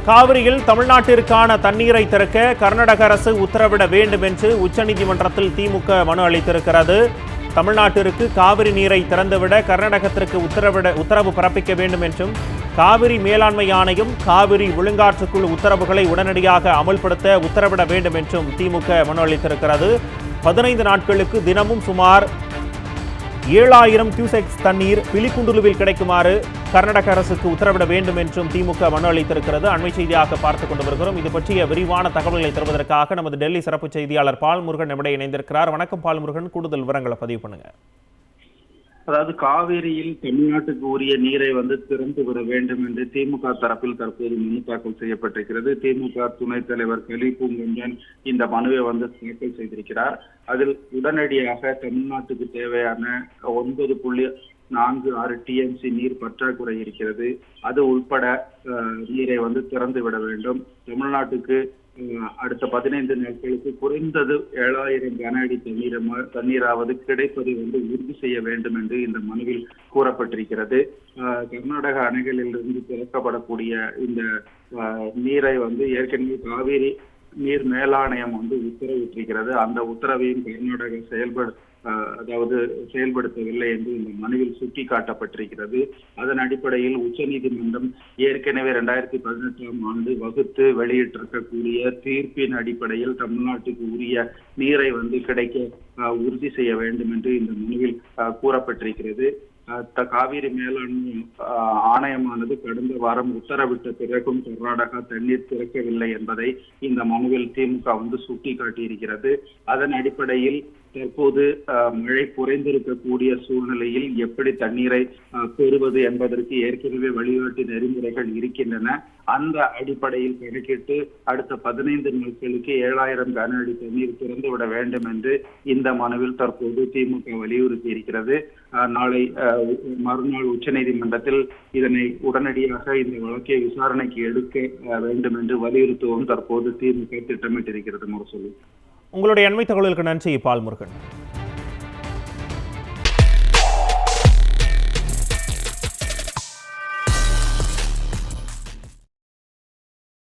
காவிரியில் தமிழ்நாட்டிற்கான தண்ணீரை திறக்க கர்நாடக அரசு உத்தரவிட வேண்டும் என்று உச்சநீதிமன்றத்தில் திமுக மனு அளித்திருக்கிறது. தமிழ்நாட்டிற்கு காவிரி நீரை திறந்துவிட கர்நாடகத்திற்கு உத்தரவு பிறப்பிக்க வேண்டும் என்றும், காவிரி மேலாண்மை ஆணையம் காவிரி ஒழுங்காற்றுக்குழு உத்தரவுகளை உடனடியாக அமல்படுத்த உத்தரவிட வேண்டும் என்றும் திமுக மனு அளித்திருக்கிறது. 15 நாட்களுக்கு தினமும் சுமார் 7000 கியூசெக்ஸ் தண்ணீர் பிலிகுண்டுலுவில் கிடைக்குமாறு கர்நாடக அரசுக்கு உத்தரவிட வேண்டும் என்றும் திமுக மனு அளித்திருக்கிறது. அண்மை செய்தியாக பார்த்துக் கொண்டு வருகிறோம். இது பற்றிய விரிவான தகவல்களை தருவதற்காக நமது டெல்லி சிறப்பு செய்தியாளர் பால்முருகன் நம்மிடையே இணைந்திருக்கிறார். வணக்கம் பால்முருகன், கூடுதல் விவரங்களை பதிவு பண்ணுங்க. அதாவது காவிரியில் தமிழ்நாட்டுக்கு உரிய நீரை திறந்து விட வேண்டும் என்று திமுக தரப்பில் தற்போது மனு தாக்கல் செய்யப்பட்டிருக்கிறது. திமுக துணைத் தலைவர் கலிபூங்கஞ்சன் இந்த மனுவை தாக்கல் செய்திருக்கிறார். அதில் உடனடியாக தமிழ்நாட்டுக்கு தேவையான 9.46 TMC நீர் பற்றாக்குறை இருக்கிறது. அது உட்பட நீரை திறந்து விட வேண்டும். தமிழ்நாட்டுக்கு அடுத்த 15 நாட்களுக்கு குறைந்தது 7000 கன அடி தண்ணீராவது கிடைப்பதை உறுதி செய்ய வேண்டும் என்று இந்த மனுவில் கூறப்பட்டிருக்கிறது. கர்நாடக அணைகளிலிருந்து திறக்கப்படக்கூடிய இந்த நீரை ஏற்கனவே காவிரி நீர் மேலாணையம் உத்தரவிட்டிருக்கிறது. அந்த உத்தரவையும் கர்நாடக செயல்படுத்தவில்லை என்று இந்த மனுவில் சுட்டிக்காட்டப்பட்டிருக்கிறது. அதன் அடிப்படையில் உச்சநீதிமன்றம் ஏற்கனவே 2018ஆம் ஆண்டு வகுத்து வெளியிட்டிருக்கக்கூடிய தீர்ப்பின் அடிப்படையில் தமிழ்நாட்டுக்கு உரிய நீரை கிடைக்க உறுதி செய்ய வேண்டும் என்று இந்த மனுவில் கூறப்பட்டிருக்கிறது. காவிரி மேலாண்மை ஆணையமானது கடந்த வாரம் உத்தரவிட்ட பிறகும் கர்நாடகா தண்ணீர் திறக்கவில்லை என்பதை இந்த மனுவில் திமுக சுட்டிக்காட்டியிருக்கிறது. அதன் அடிப்படையில் தற்போது மழை குறைந்திருக்கக்கூடிய சூழ்நிலையில் எப்படி தண்ணீரை பெறுவது என்பதற்கு ஏற்கனவே வழிகாட்டு நெறிமுறைகள் இருக்கின்றன. அந்த அடிப்படையில் கணக்கிட்டு அடுத்த 15 நாட்களுக்கு 7000 கன அடி தண்ணீர் திறந்துவிட வேண்டும் என்று இந்த மனுவில் தற்போது திமுக வலியுறுத்தி இருக்கிறது. நாளை மறுநாள் உச்சநீதிமன்றத்தில் இதனை உடனடியாக இந்த வழக்கை விசாரணைக்கு எடுக்க வேண்டும் என்று வலியுறுத்தவும் தற்போது திமுக திட்டமிட்டிருக்கிறது. முரசொலி, உங்களுடைய அண்மை தகவலுக்கு நன்றி பால்முருகன்.